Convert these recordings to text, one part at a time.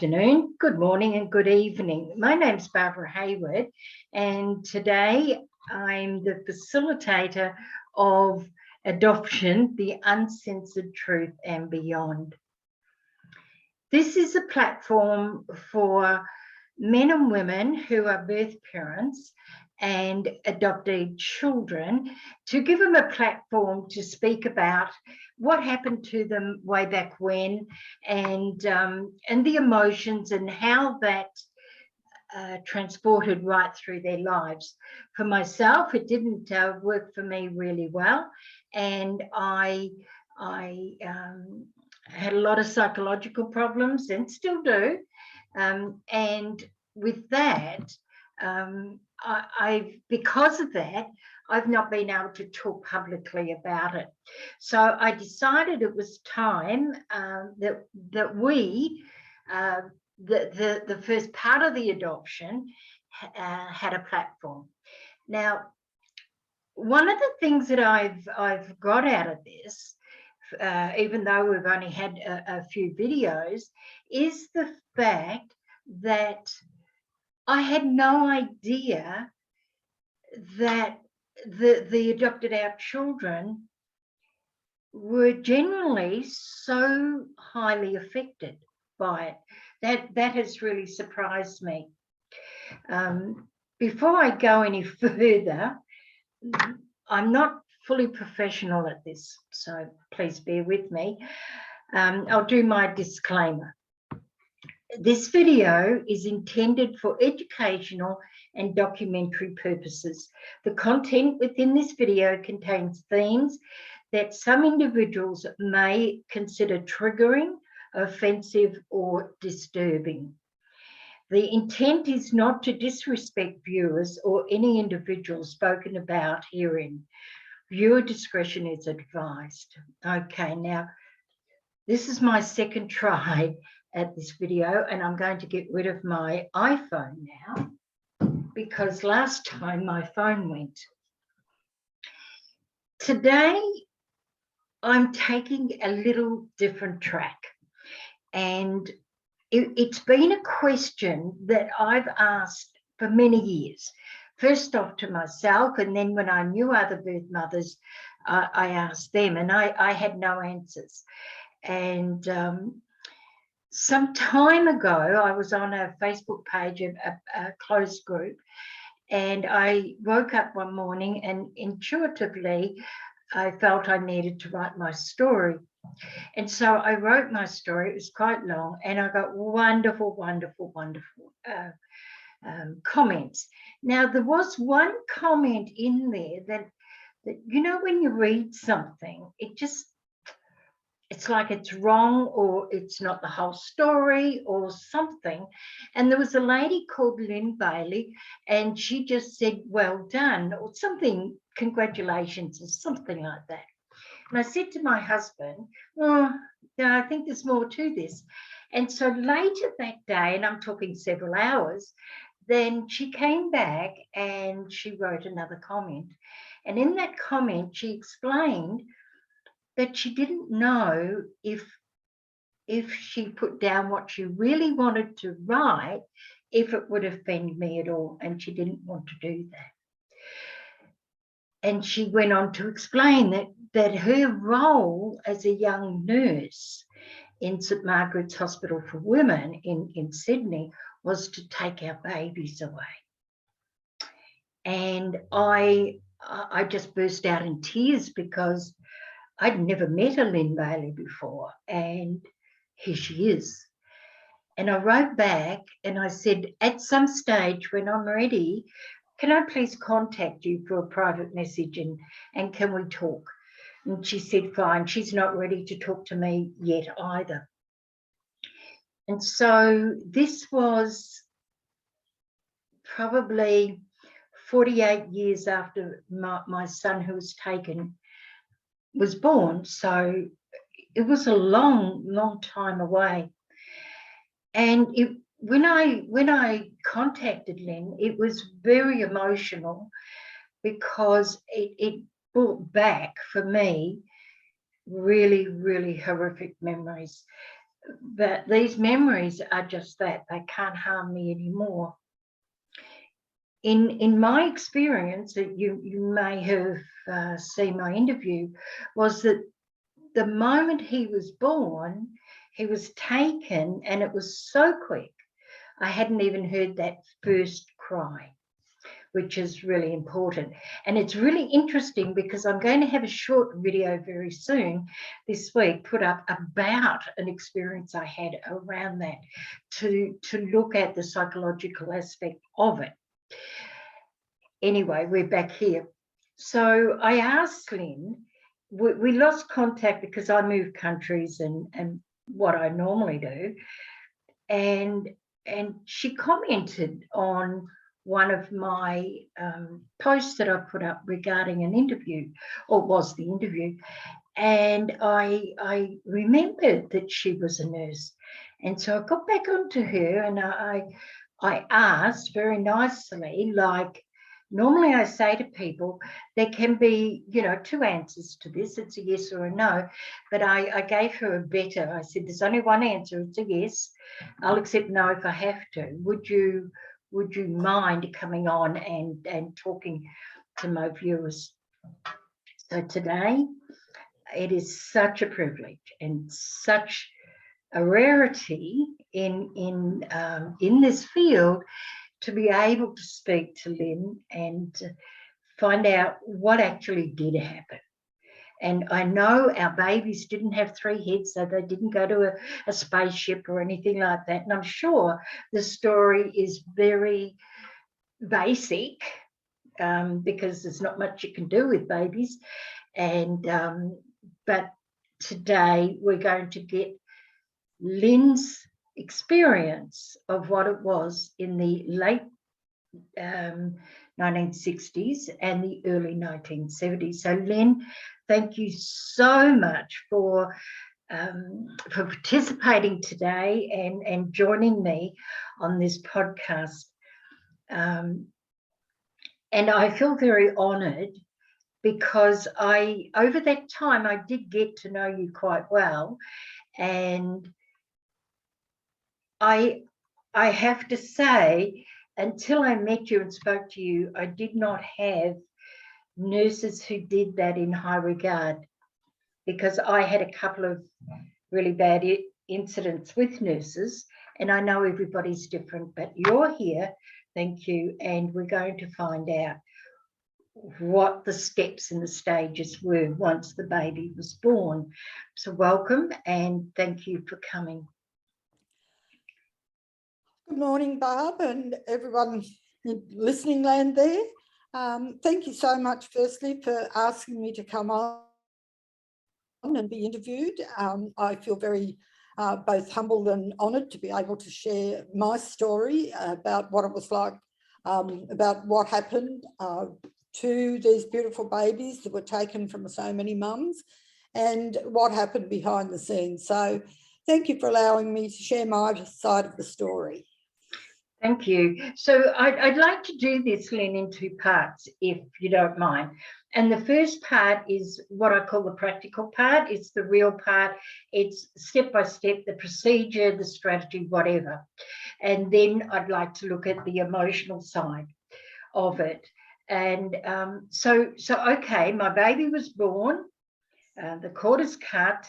afternoon, good morning and good evening. My name's Barbara Hayward, and today I'm the facilitator of Adoption, the Uncensored Truth and Beyond. This is a platform for men and women who are birth parents and adopted children, to give them a platform to speak about what happened to them way back when, and the emotions and how that transported right through their lives. For myself, it didn't work for me really well, and I had a lot of psychological problems and still do, and with that, because of that, I've not been able to talk publicly about it. So I decided it was time that we, the first part of the adoption, had a platform. Now, one of the things that I've got out of this, even though we've only had a few videos, is the fact that I had no idea that the adopted out children were generally so highly affected by it. That has really surprised me. Before I go any further, I'm not fully professional at this, so please bear with me. I'll do my disclaimer. This video is intended for educational and documentary purposes. The content within this video contains themes that some individuals may consider triggering, offensive, or disturbing. The intent is not to disrespect viewers or any individual spoken about herein. Viewer discretion is advised. Okay, now, this is my second try at this video, and I'm going to get rid of my iPhone now because last time my phone went. Today, I'm taking a little different track, and it's been a question that I've asked for many years. First off to myself, and then when I knew other birth mothers, I asked them, and I had no answers. And some time ago, I was on a Facebook page of a closed group, and I woke up one morning and intuitively I felt I needed to write my story. And so I wrote my story. It was quite long, and I got wonderful, wonderful, wonderful comments. Now, there was one comment in there that, you know, when you read something, it's like it's wrong, or it's not the whole story or something. And there was a lady called Lyn Bailey, and she just said, well done, or something, congratulations, or something like that. And I said to my husband, oh, no, I think there's more to this. And so later that day, and I'm talking several hours, then she came back and she wrote another comment. And in that comment, she explained that she didn't know if she put down what she really wanted to write, if it would offend me at all, and she didn't want to do that. And she went on to explain that her role as a young nurse in St Margaret's Hospital for Women in Sydney was to take our babies away. And I just burst out in tears because I'd never met a Lyn Bailey before, and here she is. And I wrote back and I said, at some stage when I'm ready, can I please contact you for a private message, and can we talk? And she said, fine. She's not ready to talk to me yet either. And so this was probably 48 years after my son, who was taken, was born. So it was a long, long time away. And when I contacted Lyn, it was very emotional because it brought back for me really, really horrific memories. But these memories are just that. They can't harm me anymore. In my experience, that you may have seen my interview, was that the moment he was born, he was taken, and it was so quick. I hadn't even heard that first cry, which is really important. And it's really interesting because I'm going to have a short video very soon this week put up about an experience I had around that to look at the psychological aspect of it. Anyway, we're back here. So I asked Lyn, we lost contact because I moved countries and what I normally do. And she commented on one of my posts that I put up regarding an interview, or was the interview. And I remembered that she was a nurse. And so I got back onto her and I asked very nicely, like, normally I say to people, there can be, two answers to this. It's a yes or a no. But I gave her a better. I said, there's only one answer. It's a yes. I'll accept no if I have to. Would you mind coming on and talking to my viewers? So today, it is such a privilege and such a rarity in this field to be able to speak to Lyn and find out what actually did happen. And I know our babies didn't have 3 heads, so they didn't go to a spaceship or anything like that. And I'm sure the story is very basic because there's not much you can do with babies. And but today we're going to get Lyn's experience of what it was in the late 1960s and the early 1970s. So Lyn, thank you so much for participating today and joining me on this podcast. And I feel very honoured because over that time, I did get to know you quite well. And I have to say, until I met you and spoke to you, I did not have nurses who did that in high regard, because I had a couple of really bad incidents with nurses, and I know everybody's different, but you're here, thank you, and we're going to find out what the steps and the stages were once the baby was born. So welcome and thank you for coming. Good morning, Barb, and everyone in listening land there. Thank you so much, firstly, for asking me to come on and be interviewed. I feel very both humbled and honoured to be able to share my story about what it was like, about what happened to these beautiful babies that were taken from so many mums and what happened behind the scenes. So thank you for allowing me to share my side of the story. Thank you. So I'd like to do this, Lyn, in 2 parts, if you don't mind. And the first part is what I call the practical part. It's the real part. It's step by step, the procedure, the strategy, whatever. And then I'd like to look at the emotional side of it. And so okay, my baby was born, the cord is cut,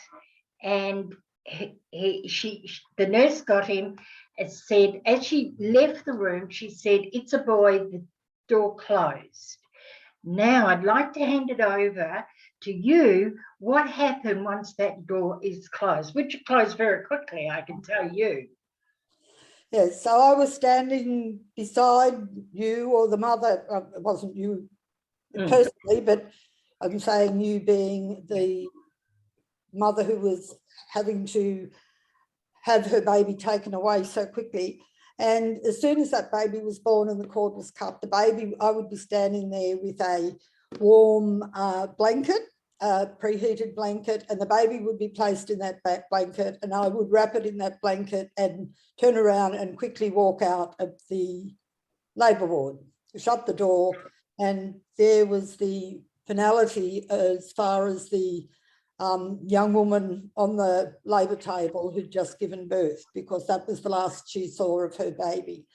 and the nurse got him and said, as she left the room, she said, "It's a boy," the door closed. Now I'd like to hand it over to you. What happened once that door is closed, which it closed very quickly, I can tell you. Yes, so I was standing beside you, or the mother. It wasn't you personally, but I'm saying you being the mother who was having to have her baby taken away so quickly. And as soon as that baby was born and the cord was cut, the baby, I would be standing there with a warm blanket, preheated blanket, and the baby would be placed in that blanket, and I would wrap it in that blanket and turn around and quickly walk out of the labour ward, shut the door, and there was the finality as far as the young woman on the labour table who'd just given birth, because that was the last she saw of her baby.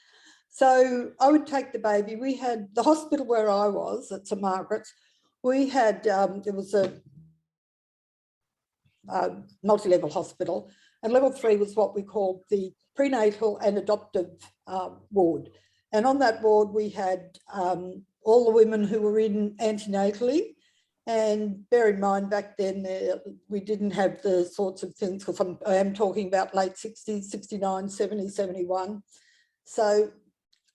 So I would take the baby. We had the hospital where I was at St Margaret's. We had, it was a multi-level hospital, and level 3 was what we called the prenatal and adoptive ward. And on that ward, we had all the women who were in antenatally. And bear in mind, back then, we didn't have the sorts of things, because I am talking about late 60s, 69, 70, 71. So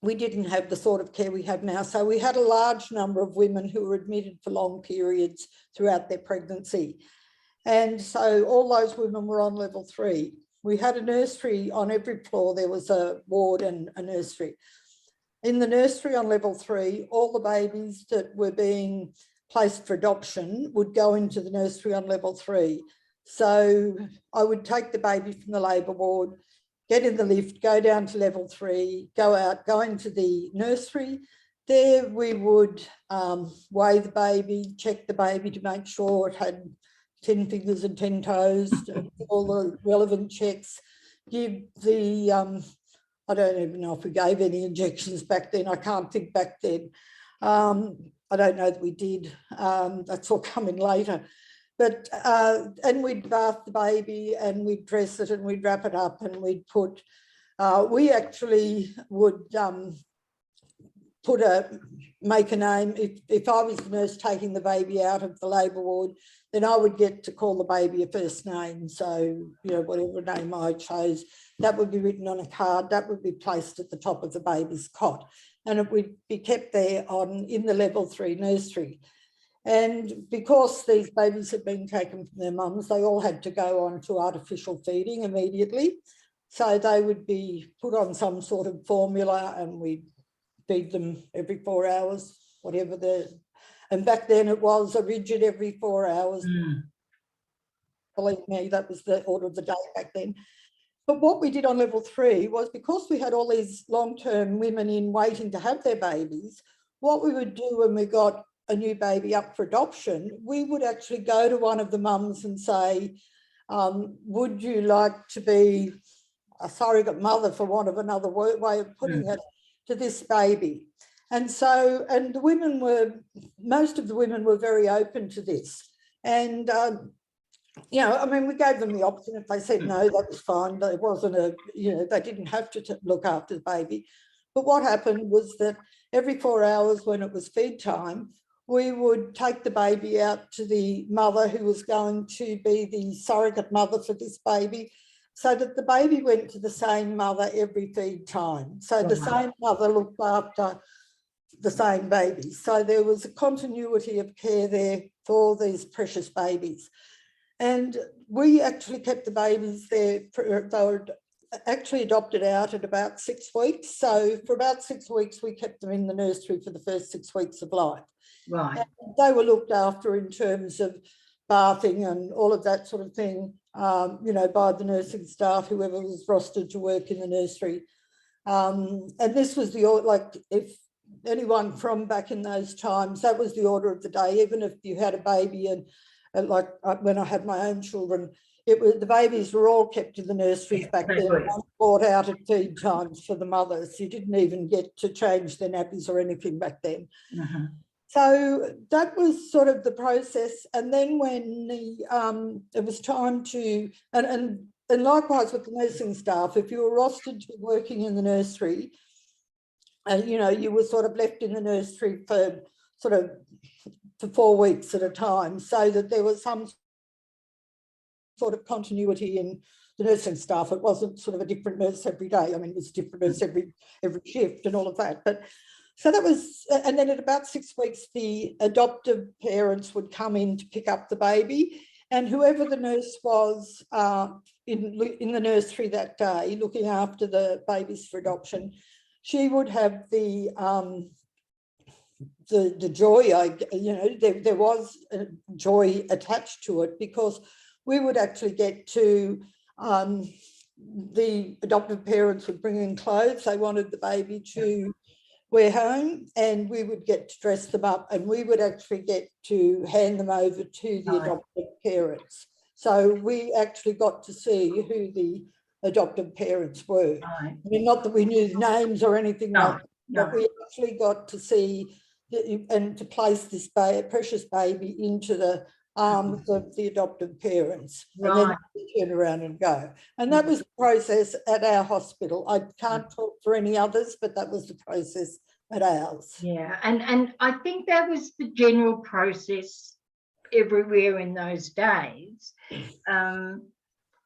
we didn't have the sort of care we have now. So we had a large number of women who were admitted for long periods throughout their pregnancy. And so all those women were on level 3. We had a nursery on every floor. There was a ward and a nursery. In the nursery on level 3, all the babies that were being placed for adoption would go into the nursery on level 3. So I would take the baby from the labour ward, get in the lift, go down to level 3, go out, go into the nursery. There we would weigh the baby, check the baby to make sure it had 10 fingers and 10 toes, all the relevant checks, give the, I don't even know if we gave any injections back then. I can't think back then. I don't know that we did. That's all coming later. But, and we'd bath the baby and we'd dress it and we'd wrap it up and we'd put, we actually would make a name. If I was the nurse taking the baby out of the labour ward, then I would get to call the baby a first name. So, you know, whatever name I chose, that would be written on a card, that would be placed at the top of the baby's cot, and it would be kept there in the level 3 nursery. And because these babies had been taken from their mums, they all had to go on to artificial feeding immediately. So they would be put on some sort of formula and we'd feed them every 4 hours, whatever and back then it was a rigid every 4 hours. Believe me, that was the order of the day back then. But what we did on level 3 was, because we had all these long-term women in waiting to have their babies, what we would do when we got a new baby up for adoption, we would actually go to one of the mums and say, would you like to be a surrogate mother, for want of another way of putting it, to this baby? And so, and the women were, most of the women were very open to this. And, you know, I mean, we gave them the option. If they said no, that was fine. There wasn't a, you know, they didn't have to look after the baby. But what happened was that every 4 hours when it was feed time, we would take the baby out to the mother who was going to be the surrogate mother for this baby, so that the baby went to the same mother every feed time. So the same mother looked after the same baby. So there was a continuity of care there for these precious babies. And we actually kept the babies there. They were actually adopted out at about 6 weeks. So for about 6 weeks, we kept them in the nursery for the first 6 weeks of life. Right. And they were looked after in terms of bathing and all of that sort of thing, you know, by the nursing staff, whoever was rostered to work in the nursery. And this was the, like, if anyone from back in those times, that was the order of the day. Even if you had a baby, and like when I had my own children, it was, the babies were all kept in the nurseries back then, brought out at feed times for the mothers. You didn't even get to change their nappies or anything back then. So that was sort of the process. And then when it was time to, and likewise with the nursing staff, if you were rostered to be working in the nursery, you know, you were sort of left in the nursery for 4 weeks at a time, so that there was some sort of continuity in the nursing staff. It wasn't sort of a different nurse every day. I mean, it was a different nurse every shift and all of that. But so that was, and then at about 6 weeks, the adoptive parents would come in to pick up the baby, and whoever the nurse was in the nursery that day, looking after the babies for adoption, she would have the joy, you know, there was a joy attached to it, because we would actually get to, the adoptive parents would bring in clothes. They wanted the baby to we're home, and we would get to dress them up, and we would actually get to hand them over to the Right. adoptive parents. So we actually got to see who the adoptive parents were. Right. I mean, not that we knew names or anything No, like that, but no. we actually got to see and to place this precious baby into the arms of the adoptive parents, and then turn around and go. And that was the process at our hospital. I can't talk for any others, but that was the process at ours. Yeah, and I think that was the general process everywhere in those days.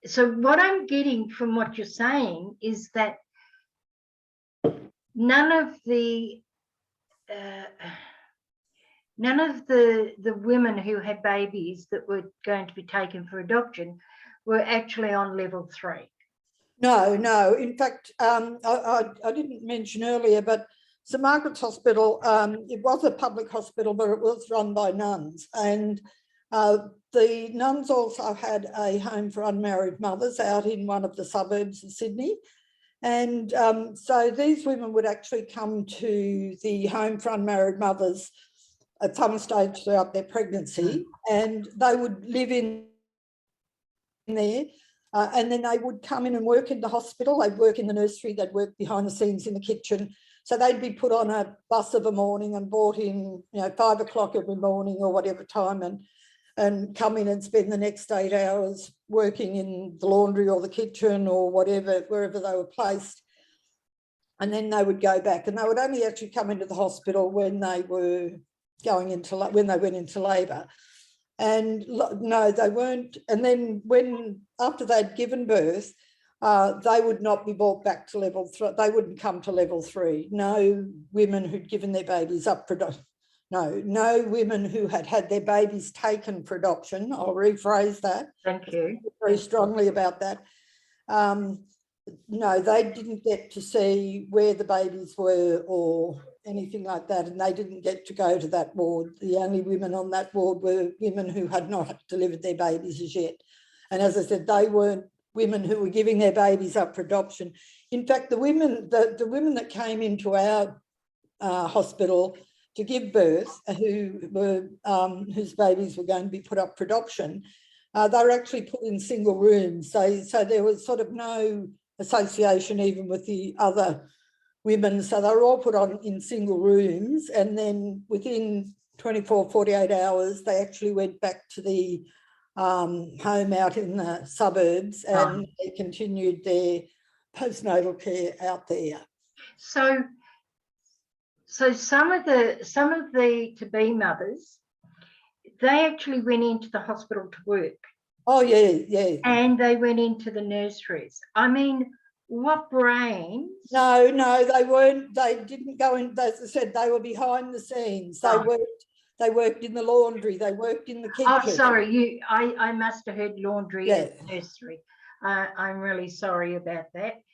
So what I'm getting from what you're saying is that none of the women who had babies that were going to be taken for adoption were actually on level 3. No, no. In fact, I didn't mention earlier, but St Margaret's Hospital, it was a public hospital, but it was run by nuns. And the nuns also had a home for unmarried mothers out in one of the suburbs of Sydney. And so these women would actually come to the home for unmarried mothers at some stage throughout their pregnancy, and they would live in there. And then they would come in and work in the hospital. They'd work in the nursery. They'd work behind the scenes in the kitchen. So they'd be put on a bus of a morning and brought in, 5 o'clock every morning or whatever time, and come in and spend the next 8 hours working in the laundry or the kitchen or whatever, wherever they were placed. And then they would go back, and they would only actually come into the hospital when they were when they went into labour. And no, they weren't. And then after they'd given birth, they would not be brought back to level 3. They wouldn't come to level 3. No women who'd given their babies up for adoption. No women who had had their babies taken for adoption. I'll rephrase that. Thank you. Very strongly about that. No, they didn't get to see where the babies were or anything like that, and they didn't get to go to that ward. The only women on that ward were women who had not delivered their babies as yet. And as I said, they weren't women who were giving their babies up for adoption. In fact, the women that came into our hospital to give birth, whose babies were going to be put up for adoption, they were actually put in single rooms. So there was sort of no association even with the other women. So they were all put in single rooms, and then within 24, 48 hours, they actually went back to the home out in the suburbs, and they continued their postnatal care out there. So some of the to-be mothers, they actually went into the hospital to work. Oh, yeah. And they went into the nurseries. I mean, what brains? No, they weren't. They didn't go in. As I said, they were behind the scenes. They worked in the laundry. They worked in the kitchen. Oh, sorry. I must have heard laundry and nursery. I'm really sorry about that.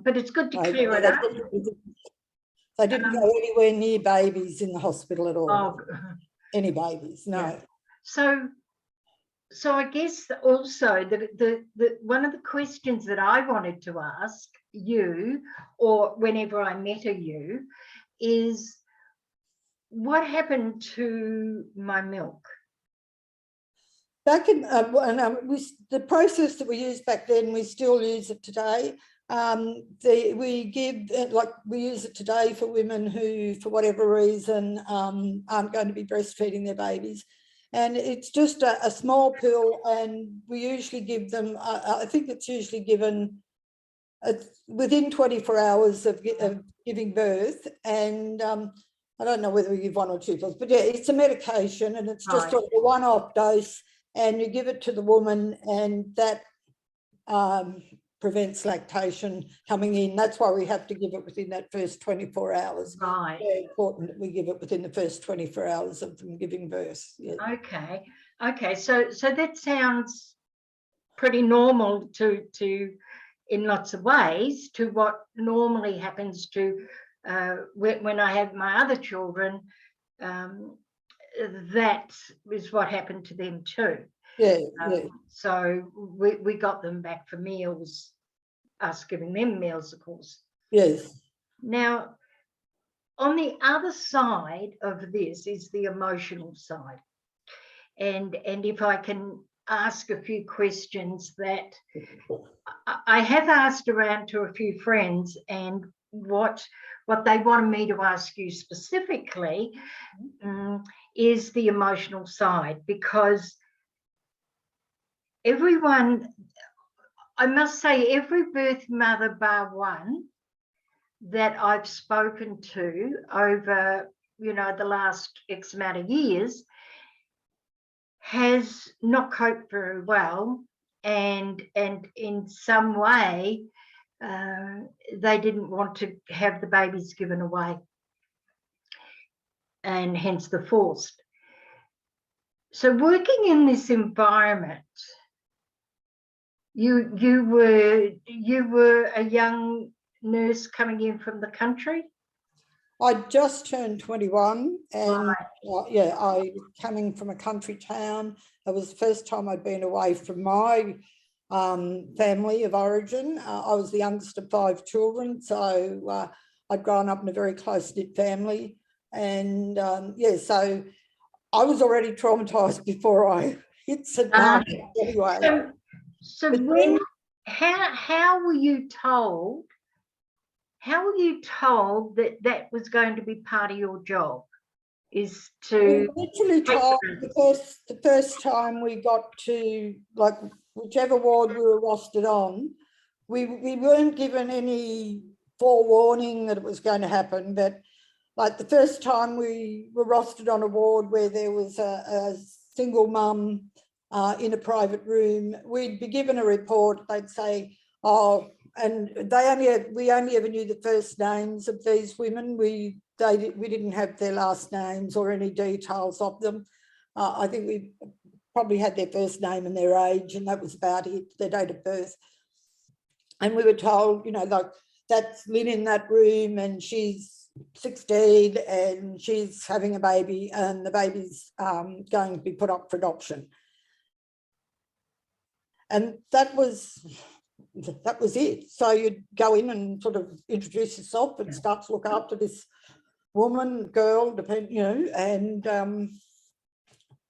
But it's good to clear it up. They didn't go anywhere near babies in the hospital at all. Oh. Any babies? No. Yeah. So I guess also the one of the questions that I wanted to ask you, or whenever I met you, is what happened to my milk? Back in the process that we used back then, we still use it today. We use it today for women who, for whatever reason, aren't going to be breastfeeding their babies. And it's just a small pill, and we usually give them, I think it's usually given within 24 hours of giving birth. And I don't know whether we give 1 or 2 pills, but yeah, it's a medication, and it's just a one-off dose, and you give it to the woman, and that prevents lactation coming in. That's why we have to give it within that first 24 hours. Right. Very important that we give it within the first 24 hours of them giving birth. Yeah. Okay. So that sounds pretty normal to in lots of ways to what normally happens to when I have my other children. That is what happened to them too. Yeah. So we got them back for meals, us giving them meals, of course. Yes. Now, on the other side of this is the emotional side. And if I can ask a few questions that I have asked around to a few friends, and what they wanted me to ask you specifically is the emotional side, because everyone, I must say, every birth mother bar one that I've spoken to over, you know, the last X amount of years has not coped very well, and in some way they didn't want to have the babies given away, and hence the forced. So working in this environment, you were a young nurse coming in from the country? I just turned 21, and Right. yeah, I coming from a country town. It was the first time I'd been away from my family of origin. I was the youngest of 5 children, so I'd grown up in a very close-knit family, and yeah, so I was already traumatised before I hit St Margaret anyway. So But when, then, how were you told? How were you told that that was going to be part of your job? Is we to were literally told the first time we got to, like, whichever ward we were rostered on, we weren't given any forewarning that it was going to happen. But like the first time we were rostered on a ward where there was a single mum in a private room, we'd be given a report. They'd say, oh, and we only ever knew the first names of these women. We didn't have their last names or any details of them. I think we probably had their first name and their age, and that was about it, their date of birth. And we were told, you know, like, that's Lyn in that room, and she's 16 and she's having a baby, and the baby's going to be put up for adoption. And that was it. So you'd go in and sort of introduce yourself and start to look after this woman, girl, depending, you know, and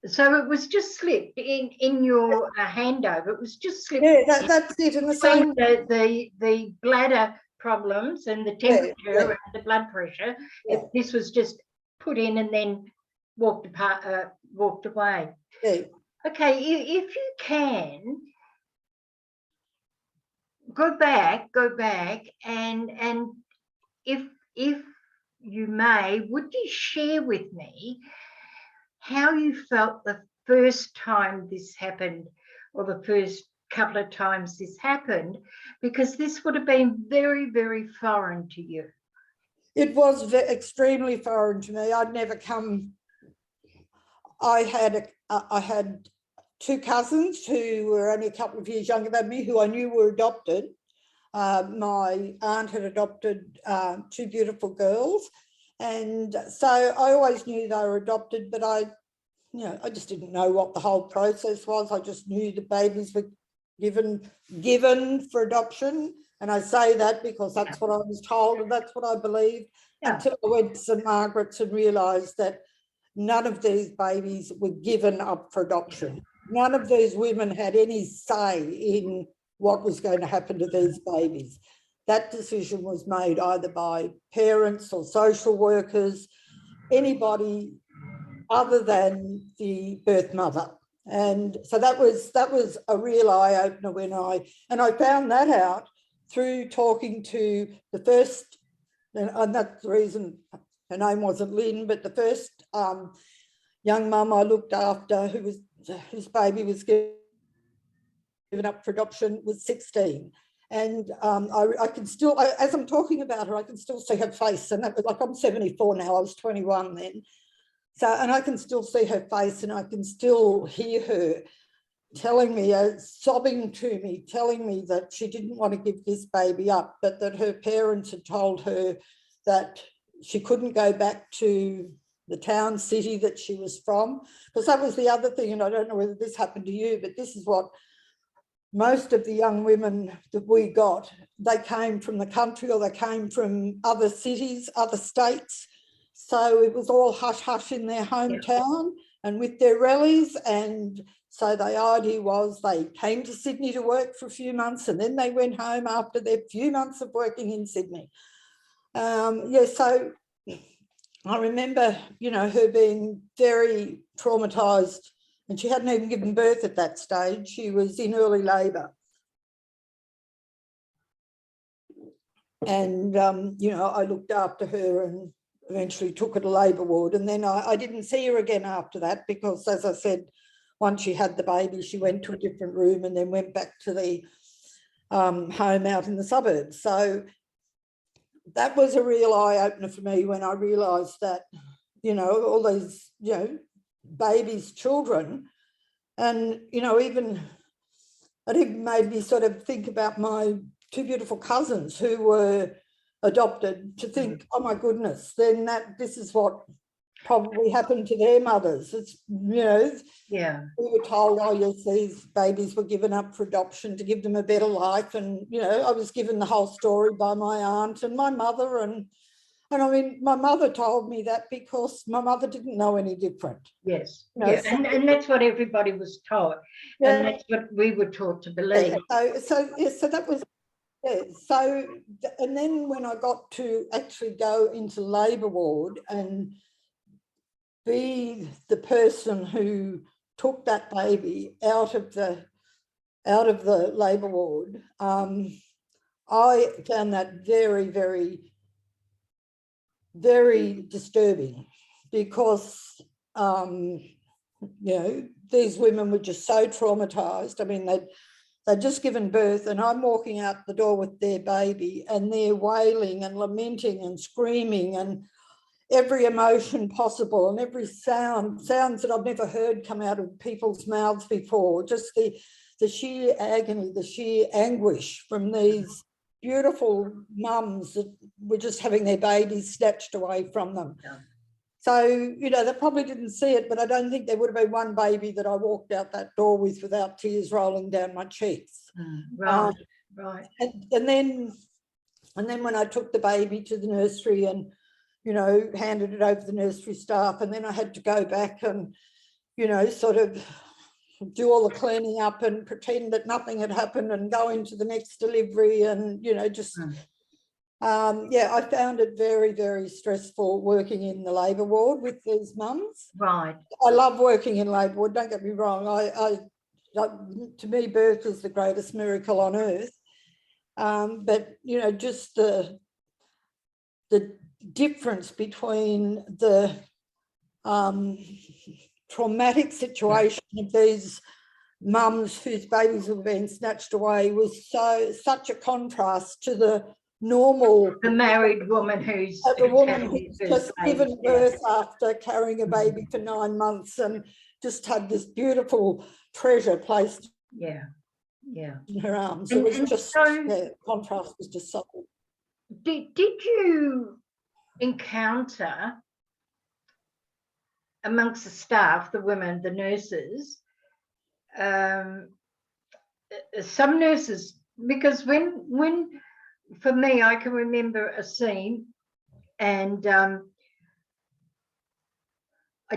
so it was just slipped in your handover. It was just slipped. yeah, that's it. And the same, the bladder problems and the temperature and the blood pressure. If this was just put in and then walked away. Yeah. Okay, if you can go back, and if you may, would you share with me how you felt the first time this happened, or the first couple of times this happened, because this would have been very, very foreign to you. It was extremely foreign to me. I'd never come. I had 2 cousins who were only a couple of years younger than me, who I knew were adopted. My aunt had adopted 2 beautiful girls, and so I always knew they were adopted, but I just didn't know what the whole process was. I just knew the babies were given for adoption, and I say that because that's what I was told and that's what I believed, until I went to St Margaret's and realised that none of these babies were given up for adoption. None of these women had any say in what was going to happen to these babies. That decision was made either by parents or social workers, anybody other than the birth mother. And so that was a real eye-opener when I found that out through talking to the first, and that's the reason her name wasn't Lyn, but the first young mum I looked after, whose baby was given up for adoption, was 16. And I can still, as I'm talking about her, I can still see her face. And that was like, I'm 74 now, I was 21 then. So, and I can still see her face, and I can still hear her telling me, sobbing to me, telling me that she didn't want to give this baby up, but that her parents had told her that she couldn't go back to the town, city that she was from. Because that was the other thing, and I don't know whether this happened to you, but this is what most of the young women that we got, they came from the country, or they came from other cities, other states, so it was all hush hush in their hometown and with their rallies. And so the idea was they came to Sydney to work for a few months and then they went home after their few months of working in Sydney. So I remember, you know, her being very traumatised, and she hadn't even given birth at that stage. She was in early labour. And, you know, I looked after her and eventually took her to labour ward. And then I didn't see her again after that because, as I said, once she had the baby, she went to a different room and then went back to the home out in the suburbs. So that was a real eye-opener for me when I realised that, you know, all these, you know, babies, children, and, you know, it even made me sort of think about my two beautiful cousins who were adopted, to think, oh my goodness, then this is what probably happened to their mothers. It's, you know, we were told, oh yes, these babies were given up for adoption to give them a better life. And, you know, I was given the whole story by my aunt and my mother. And I mean, my mother told me that because my mother didn't know any different. Yes, you know, and that's what everybody was taught. And that's what we were taught to believe. So that was, so, and then when I got to actually go into labour ward and be the person who took that baby out of the labour ward, I found that very, very, very disturbing because, you know, these women were just so traumatised. I mean, they'd just given birth and I'm walking out the door with their baby and they're wailing and lamenting and screaming and every emotion possible and every sounds that I've never heard come out of people's mouths before, just the sheer agony, the sheer anguish from these beautiful mums that were just having their babies snatched away from them. So, you know, they probably didn't see it, but I don't think there would have been one baby that I walked out that door with without tears rolling down my cheeks. Right. And then when I took the baby to the nursery and, you know, handed it over to the nursery staff, and then I had to go back and, you know, sort of do all the cleaning up and pretend that nothing had happened and go into the next delivery and, you know, just... I found it very, very stressful working in the labour ward with these mums. Right. I love working in labour ward, don't get me wrong. To me, birth is the greatest miracle on earth. But, you know, just the difference between the traumatic situation of these mums whose babies were being snatched away was such a contrast to the married woman who's just given birth after carrying a baby for 9 months and just had this beautiful treasure placed in her arms. It was just, the contrast was just so. Did you encounter amongst the staff, the women, the nurses, some nurses, because when for me, I can remember a scene, and I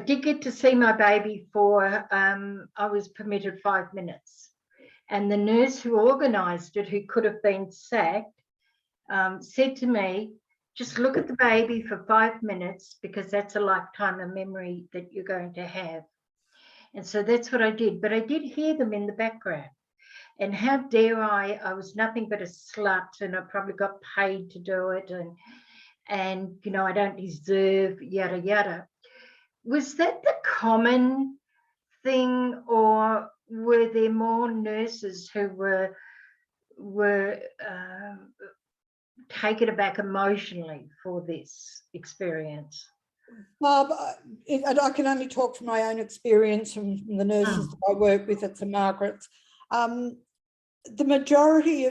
did get to see my baby for, I was permitted 5 minutes. And the nurse who organised it, who could have been sacked, said to me, just look at the baby for 5 minutes because that's a lifetime of memory that you're going to have. And so that's what I did. But I did hear them in the background. And how dare I was nothing but a slut and I probably got paid to do it and you know, I don't deserve yada yada. Was that the common thing, or were there more nurses who were taken aback emotionally for this experience? I can only talk from my own experience from the nurses that I work with at St Margaret's. The majority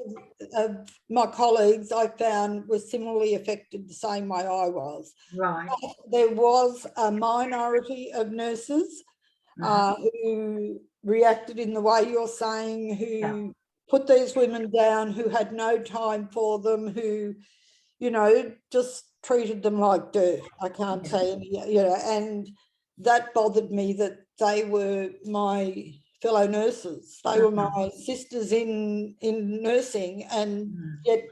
of my colleagues I found were similarly affected the same way I was. Right. There was a minority of nurses who reacted in the way you're saying, who put these women down, who had no time for them, who, you know, just treated them like dirt. I can't say any, you know, and that bothered me, that they were my fellow nurses. They were my sisters in nursing, and yet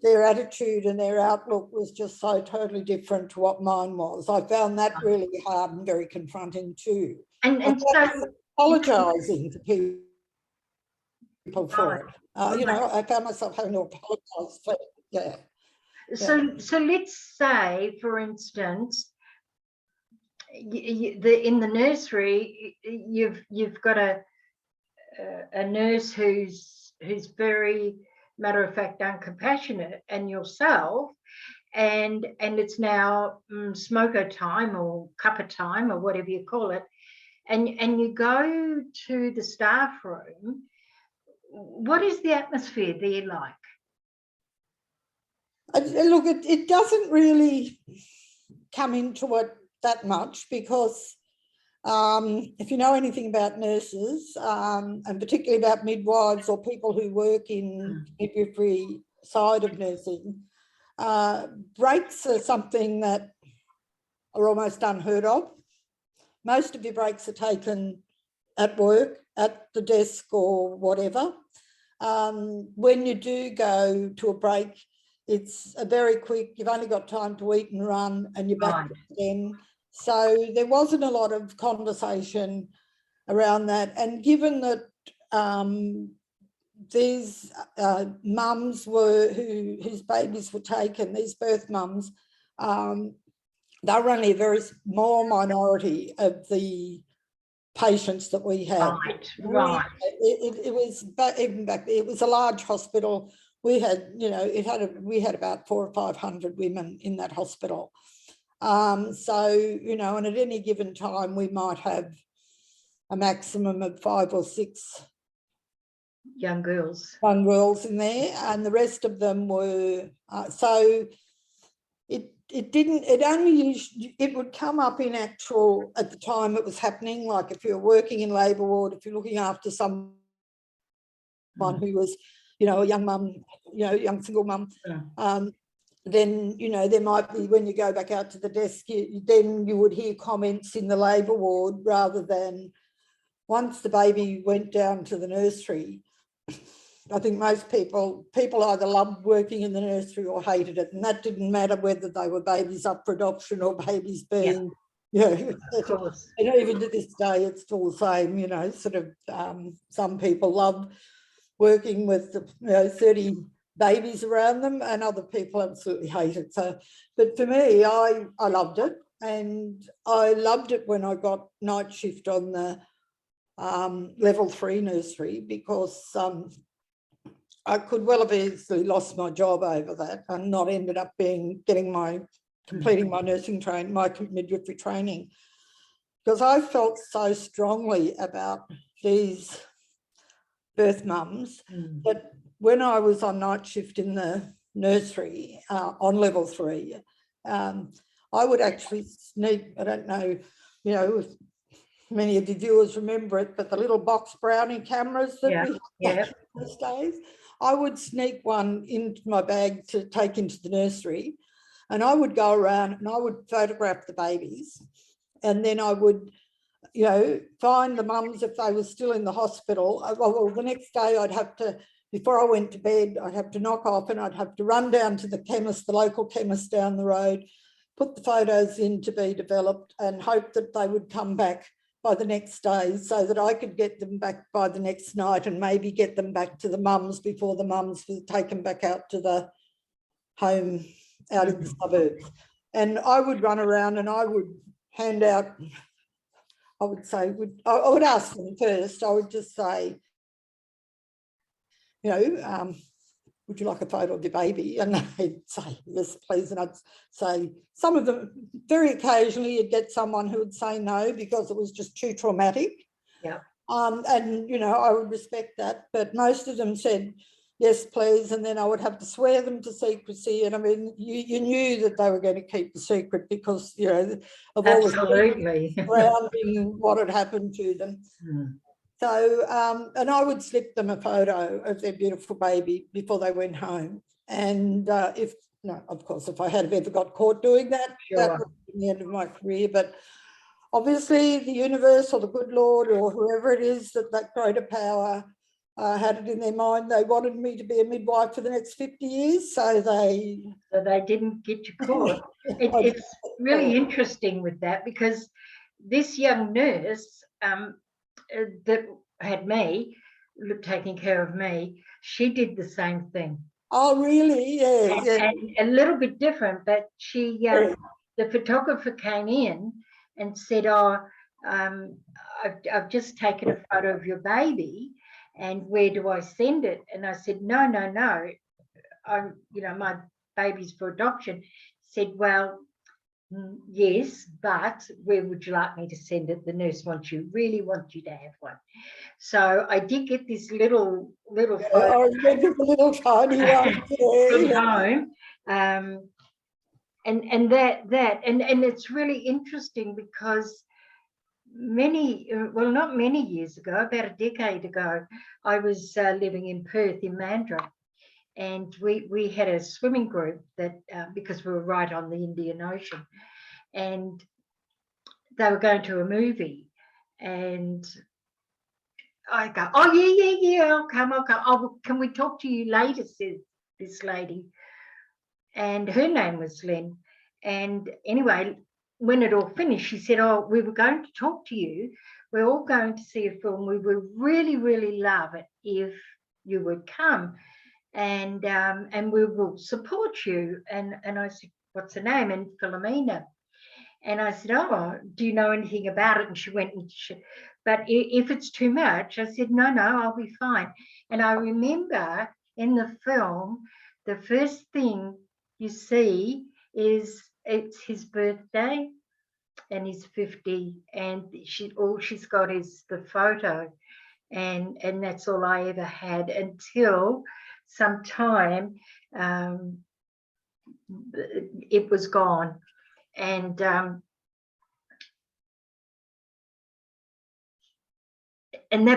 their attitude and their outlook was just so totally different to what mine was. I found that really hard and very confronting too. And so apologising to people for it. You know, I found myself having to apologise for it. Yeah. So let's say, for instance, in the nursery, you've got a nurse who's very matter of fact uncompassionate, and yourself, and it's now smoker time or cuppa time or whatever you call it, and you go to the staff room. What is the atmosphere there like? Look, it doesn't really come into it that much, because if you know anything about nurses, and particularly about midwives or people who work in midwifery side of nursing, breaks are something that are almost unheard of. Most of your breaks are taken at work, at the desk or whatever. When you do go to a break, it's a very quick, you've only got time to eat and run, and you're back again. So there wasn't a lot of conversation around that. And given that these mums whose babies were taken, these birth mums, they were only a very small minority of the patients that we had. Right. It was, even back, it was a large hospital. We had, you know, we had about 400 or 500 women in that hospital. So, you know, and at any given time, we might have a maximum of 5 or 6 young girls in there, and the rest of them were, so it would come up in actual, at the time it was happening, like if you're working in labour ward, if you're looking after someone who was, you know, a young mum, you know, young single mum, then, you know, there might be, when you go back out to the desk, then you would hear comments in the labour ward, rather than once the baby went down to the nursery. I think most people either loved working in the nursery or hated it, and that didn't matter whether they were babies up for adoption or babies being, you know, of course. And even to this day, it's still the same, you know, sort of, some people love working with, you know, 30 babies around them, and other people absolutely hate it. So, but for me, I loved it, and I loved it when I got night shift on the level 3 nursery, because I could well have easily lost my job over that and not ended up completing my nursing training, my midwifery training, because I felt so strongly about these birth mums that when I was on night shift in the nursery on level 3, I would actually sneak, I don't know, you know, if many of the viewers remember it, but the little box brownie cameras that we had in those days, I would sneak one into my bag to take into the nursery, and I would go around and I would photograph the babies, and then I would, you know, find the mums if they were still in the hospital. Well, the next day I'd have to, before I went to bed, I'd have to knock off and I'd have to run down to the chemist, the local chemist down the road, put the photos in to be developed, and hope that they would come back by the next day so that I could get them back by the next night, and maybe get them back to the mums before the mums were taken back out to the home out in the suburbs. And I would run around and I would hand out, I would say, I would ask them first, I would just say, you know, would you like a photo of your baby? And they'd say, yes, please. And I'd say, some of them, very occasionally you'd get someone who would say no because it was just too traumatic. Yeah. And, you know, I would respect that. But most of them said, yes, please. And then I would have to swear them to secrecy. And I mean, you knew that they were going to keep the secret because, you know, of all the surrounding what had happened to them. So, and I would slip them a photo of their beautiful baby before they went home. And if no, of course, if I had ever got caught doing that, that Sure. would be the end of my career. But obviously the universe or the good Lord or whoever it is that greater power had it in their mind. They wanted me to be a midwife for the next 50 years. So they didn't get you caught. It's really interesting with that, because this young nurse that had me, taking care of me, she did the same thing. Oh, really? Yeah, yeah. And a little bit different, but she, the photographer came in and said, oh, I've just taken a photo of your baby, and where do I send it? And I said, no, I'm, my baby's for adoption. Said, well, yes, but where would you like me to send it? The nurse really wants you to have one. So I did get this little photo. I remember the little tiny one from home. And it's really interesting, because not many years ago, about a decade ago, I was living in Perth in Mandurah, and we had a swimming group that because we were right on the Indian Ocean, and they were going to a movie, and I go, oh yeah, I'll come. Oh, can we talk to you later, says this lady. And her name was Lyn. And anyway, when it all finished, she said, oh, we were going to talk to you. We're all going to see a film. We would really, really love it if you would come. And we will support you. And I said, what's her name? And Philomena. And I said, oh, do you know anything about it? And she went, but if it's too much, I said, no, I'll be fine. And I remember in the film, the first thing you see is it's his birthday, and he's 50, and all she's got is the photo, and that's all I ever had until sometime it was gone. And that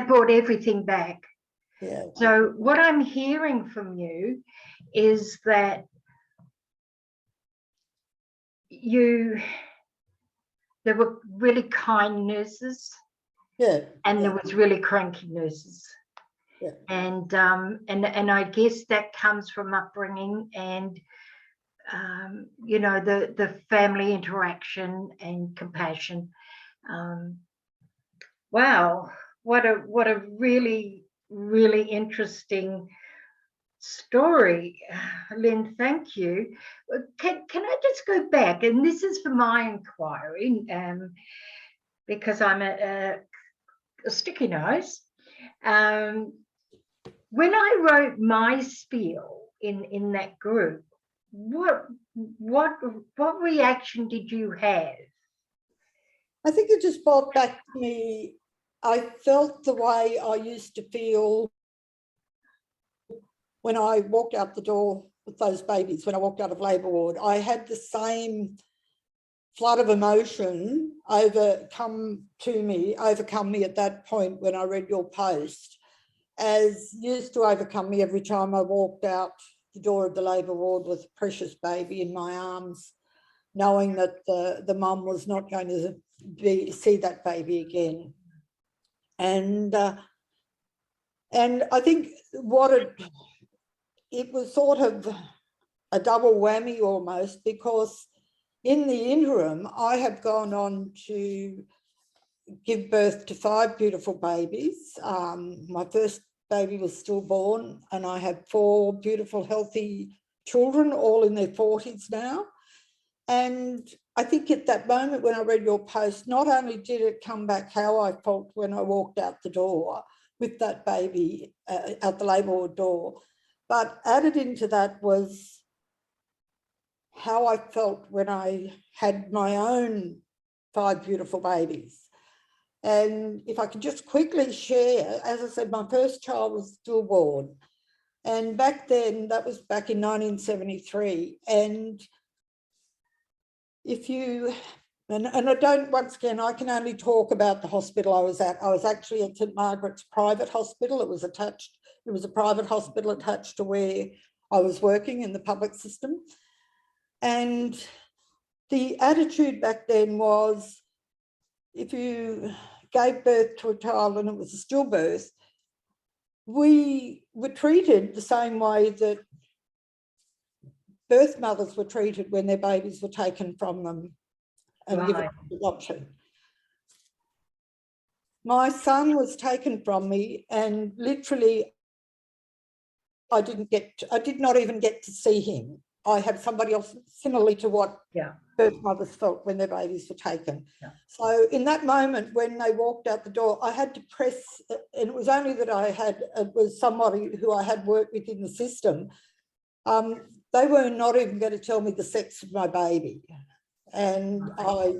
brought everything back. Yeah. So what I'm hearing from you is that there were really kind nurses, and there was really cranky nurses. Yeah. And I guess that comes from upbringing and the family interaction and compassion. Wow, what a really, really interesting story, Lyn. Thank you. Can I just go back, and this is for my inquiry, because I'm a sticky nose. When I wrote my spiel in that group, what reaction did you have? I think it just brought back to me. I felt the way I used to feel when I walked out the door with those babies, when I walked out of labour ward. I had the same flood of emotion overcome me at that point when I read your post, as used to overcome me every time I walked out the door of the labour ward with a precious baby in my arms, knowing that the mum was not going to see that baby again. And I think it was sort of a double whammy almost, because in the interim, I have gone on to give birth to 5 beautiful babies. My first baby was stillborn, and I have 4 beautiful, healthy children, all in their 40s now. And I think at that moment when I read your post, not only did it come back how I felt when I walked out the door with that baby out the labour ward door, but added into that was how I felt when I had my own 5 beautiful babies. And if I could just quickly share, as I said, my first child was stillborn. And back then, that was back in 1973. And and I don't, once again, I can only talk about the hospital I was at. I was actually at St Margret's private hospital. It was a private hospital attached to where I was working in the public system. And the attitude back then was, if you gave birth to a child and it was a stillbirth, we were treated the same way that birth mothers were treated when their babies were taken from them and given adoption. My son was taken from me, and literally I did not even get to see him. I had somebody else, similarly to what birth mothers felt when their babies were taken. So in that moment, when they walked out the door, I had to press, and it was only that it was somebody who I had worked with in the system. They were not even going to tell me the sex of my baby. And I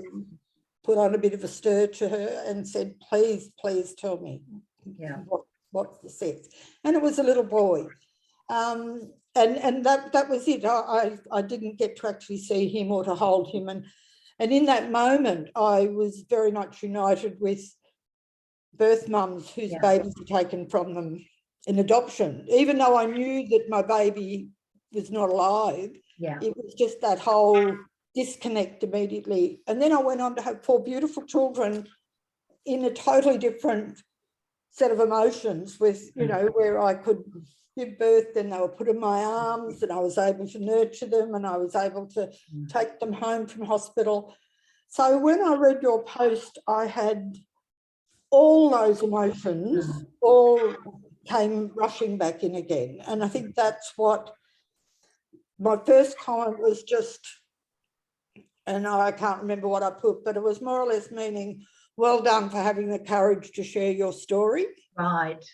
put on a bit of a stir to her and said, please tell me what's the sex. And it was a little boy. And that was it. I didn't get to actually see him or to hold him. And in that moment, I was very much united with birth mums whose babies were taken from them in adoption. Even though I knew that my baby was not alive, it was just that whole disconnect immediately. And then I went on to have 4 beautiful children in a totally different set of emotions with, you know, where I could give birth, then they were put in my arms and I was able to nurture them and I was able to take them home from hospital. So when I read your post, I had all those emotions all came rushing back in again. And I think that's what my first comment was, just, and I can't remember what I put, but it was more or less meaning, well done for having the courage to share your story. Right.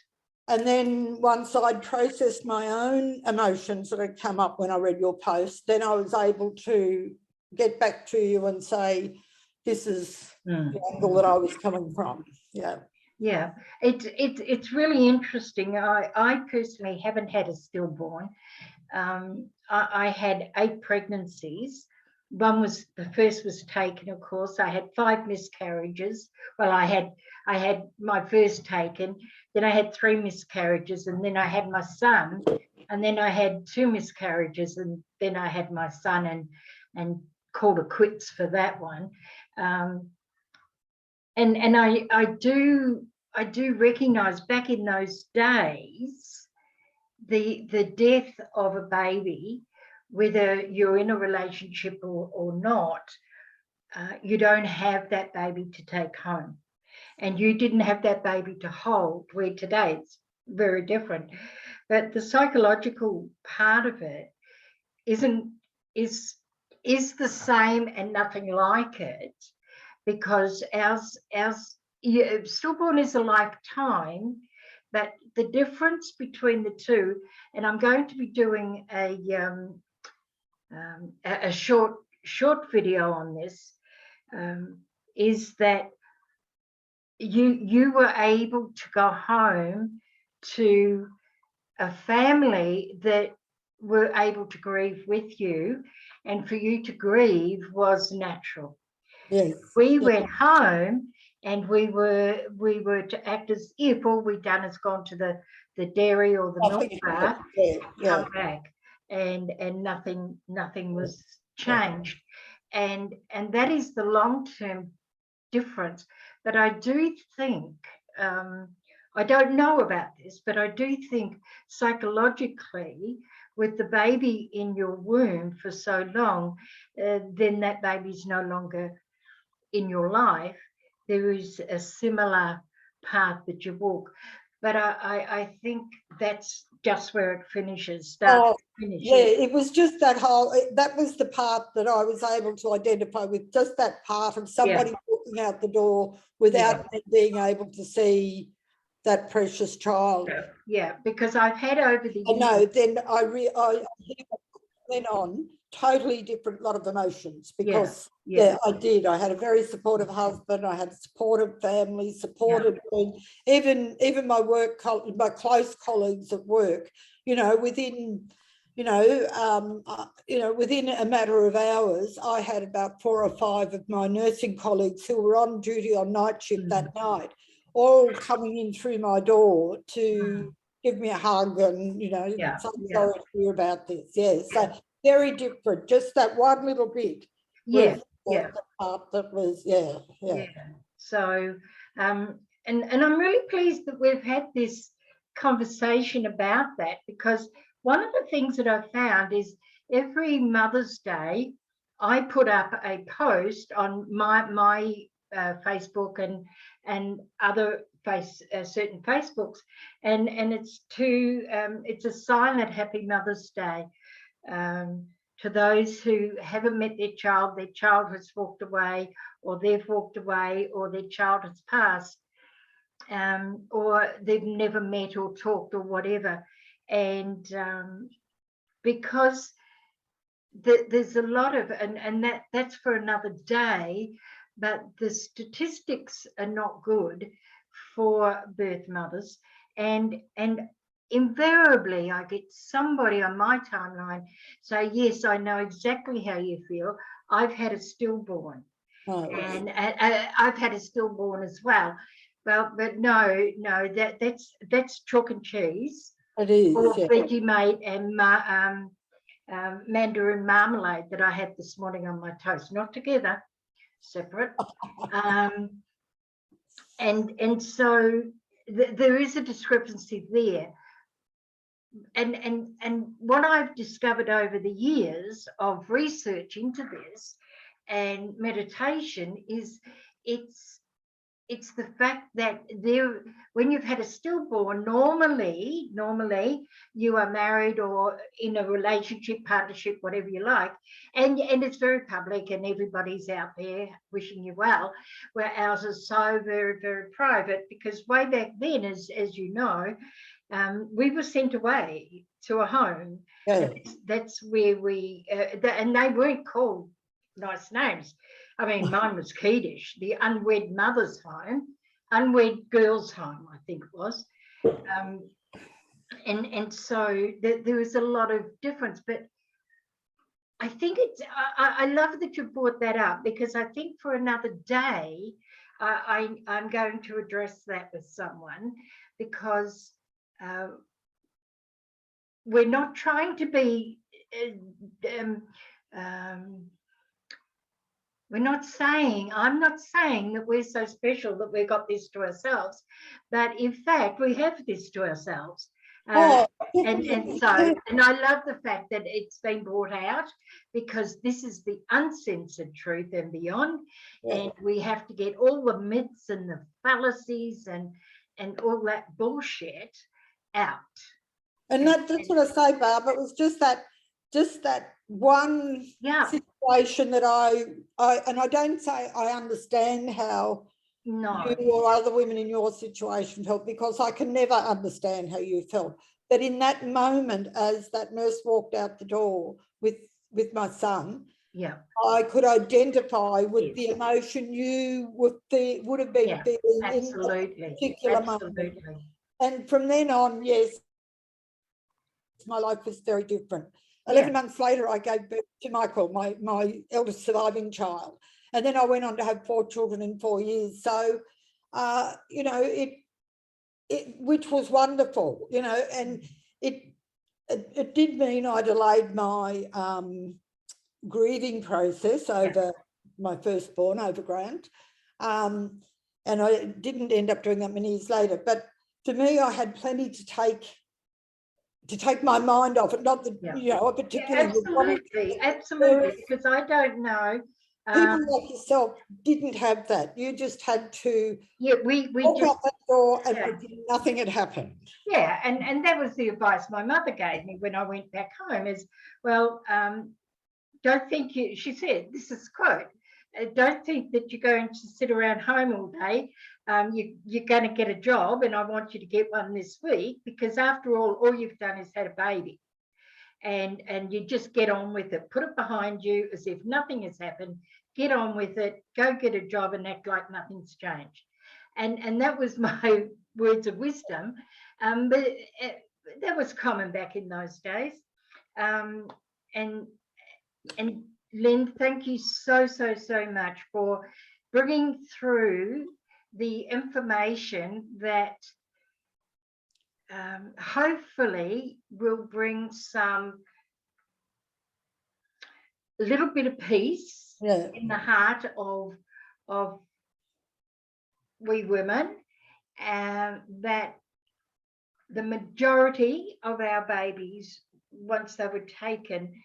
And then once I'd processed my own emotions that had come up when I read your post, then I was able to get back to you and say, this is the angle that I was coming from. Yeah, it's really interesting. I personally haven't had a stillborn. I had 8 pregnancies. The first was taken, of course. I had 5 miscarriages. Well, I had my first taken, then I had 3 miscarriages, and then I had my son, and then I had 2 miscarriages, and then I had my son and called it quits for that one. And I do recognize back in those days, the death of a baby, whether you're in a relationship or not, you don't have that baby to take home. And you didn't have that baby to hold, where today it's very different. But the psychological part of it is the same and nothing like it, because stillborn is a lifetime, but the difference between the two, and I'm going to be doing a short video on this, is that you were able to go home to a family that were able to grieve with you, and for you to grieve was natural. Yes. We went home and we were to act as if all we'd done is gone to the dairy or the milk bar, come back, and nothing was changed. And that is the long-term difference. But I do think, I don't know about this, but I do think psychologically, with the baby in your womb for so long, then that baby's no longer in your life. There is a similar path that you walk. But I think that's just where it finishes. It was just that was the part that I was able to identify with, just that part of somebody walking out the door without being able to see that precious child. Yeah, because I've had over the years. I know, then I went on totally different lot of emotions, because I did. I had a very supportive husband. I had a supportive family, supported even my my close colleagues at work. Within within a matter of hours, I had about 4 or 5 of my nursing colleagues who were on duty on night shift that night, all coming in through my door to give me a hug and, so sorry to hear about this. So very different. Just that one little bit. Yeah, was yeah. the part that was, yeah. So, and I'm really pleased that we've had this conversation about that, because one of the things that I've found is every Mother's Day, I put up a post on my Facebook and other certain Facebooks, and it's a silent Happy Mother's Day. To those who haven't met their child has walked away, or they've walked away, or their child has passed, or they've never met or talked or whatever. And because there's a lot of, and that's for another day, but the statistics are not good for birth mothers. And invariably I get somebody on my timeline say, yes, I know exactly how you feel. I've had a stillborn. Oh. And I've had a stillborn as well. Well, but no, that's chalk and cheese. It is, or yeah. Vegemite and mandarin marmalade that I had this morning on my toast, not together, separate. And so there is a discrepancy there. And what I've discovered over the years of research into this and meditation is it's the fact that when you've had a stillborn, normally you are married or in a relationship, partnership, whatever you like, and it's very public and everybody's out there wishing you well, where ours is so very, very private, because way back then, as you know, we were sent away to a home. Yeah. That's where we, and they weren't called nice names. I mean, mine was Keedish, the unwed mother's home, unwed girls' home, I think it was. And so there was a lot of difference. But I think I love that you brought that up, because I think for another day, I'm going to address that with someone, because we're not trying to be I'm not saying that we're so special that we've got this to ourselves, but in fact, we have this to ourselves. And I love the fact that it's been brought out, because this is the uncensored truth and beyond. Yeah. And we have to get all the myths and the fallacies and all that bullshit out. And that's what I say, Barb. It was just that one situation that I don't say I understand how you or other women in your situation felt, because I can never understand how you felt. But in that moment, as that nurse walked out the door with my son, I could identify with the emotion you would have been feeling in that particular moment. And from then on, yes, my life was very different. 11 months later, I gave birth to Michael, my eldest surviving child. And then I went on to have 4 children in 4 years. So, you know, which was wonderful, you know, and it did mean I delayed my grieving process over my firstborn, over Grant. And I didn't end up doing that many years later. But for me, I had plenty to take my mind off it, not that, you know, particularly. Absolutely, because I don't know. People like yourself didn't have that. You just had to we walk just out that door and nothing had happened. Yeah, and that was the advice my mother gave me when I went back home is, well, don't think she said, this is a quote, don't think that you're going to sit around home all day. You're going to get a job, and I want you to get one this week, because after all you've done is had a baby, and you just get on with it. Put it behind you as if nothing has happened. Get on with it. Go get a job and act like nothing's changed. And that was my words of wisdom. But that was common back in those days. And Lyn, thank you so much for bringing through the information that hopefully will bring some little bit of peace Yeah. in the heart of we women, that the majority of our babies, once they were taken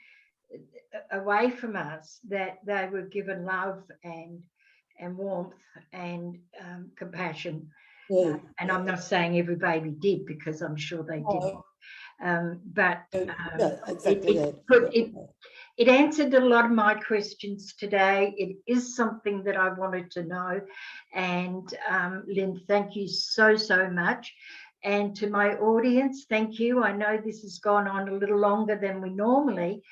away from us, that they were given love and warmth and compassion. Yeah. And I'm not saying every baby did, because I'm sure they did. But Yeah, exactly that. it answered a lot of my questions today. It is something that I wanted to know. And Lyn, thank you so, so much. And to my audience, thank you. I know this has gone on a little longer than we normally.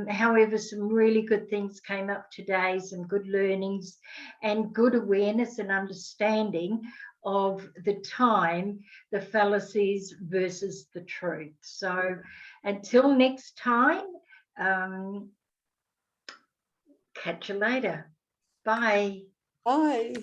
However, some really good things came up today, some good learnings and good awareness and understanding of the time, the fallacies versus the truth. So until next time, catch you later. Bye. Bye.